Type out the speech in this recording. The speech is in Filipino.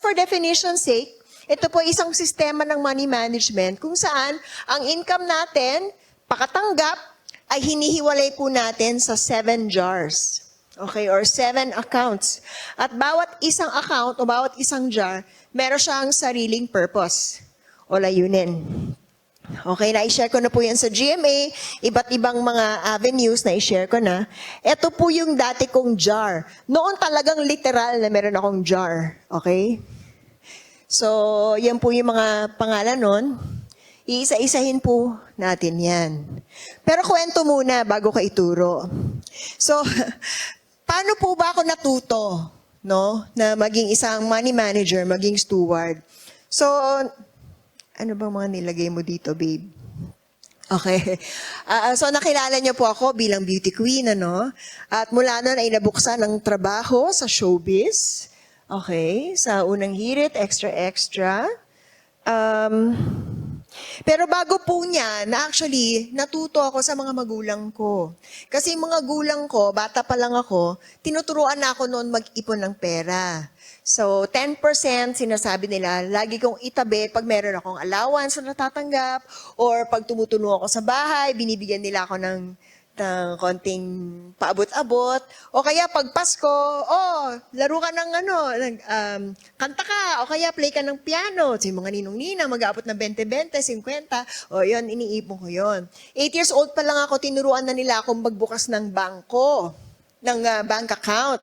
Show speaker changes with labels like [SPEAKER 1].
[SPEAKER 1] for definition's sake, ito po isang sistema ng money management kung saan ang income natin, pakatanggap, ay hinihiwalay po natin sa 7 jars. Okay, or 7 accounts. At bawat isang account o bawat isang jar, meron siyang sariling purpose o layunin. Okay, na-share ko na po yan sa GMA, iba't ibang mga avenues na i-share ko na. Ito po yung dati kong jar. Noon talagang literal na meron akong jar. Okay? So, yan po yung mga pangalan nun. Iisa-isahin po natin yan. Pero kwento muna bago ko ituro. So, paano po ba ako natuto, no, na maging isang money manager, maging steward? So, ano bang mga nilagay mo dito, babe? Okay. So, nakilala niyo po ako bilang beauty queen, ano? At mula noon ay nabuksan ng trabaho sa showbiz. Okay. Sa unang hirit, extra. Pero bago po niyan, actually, natuto ako sa mga magulang ko. Kasi yung mga gulang ko, bata pa lang ako, tinuturuan na ako noon mag-ipon ng pera. So, 10% sinasabi nila, lagi kong itabi pag meron akong allowance na natatanggap, or pag tumutuno ako sa bahay, binibigyan nila ako ng konting paabot-abot, o kaya pag Pasko, laro ka ng kanta ka, o kaya play ka ng piano, so yung mga ninong-ninang, mag-aabot ng 20-20, 50, yun, iniipon ko yun. 8 years old pa lang ako, tinuruan na nila akong magbukas ng bangko, ng bank account.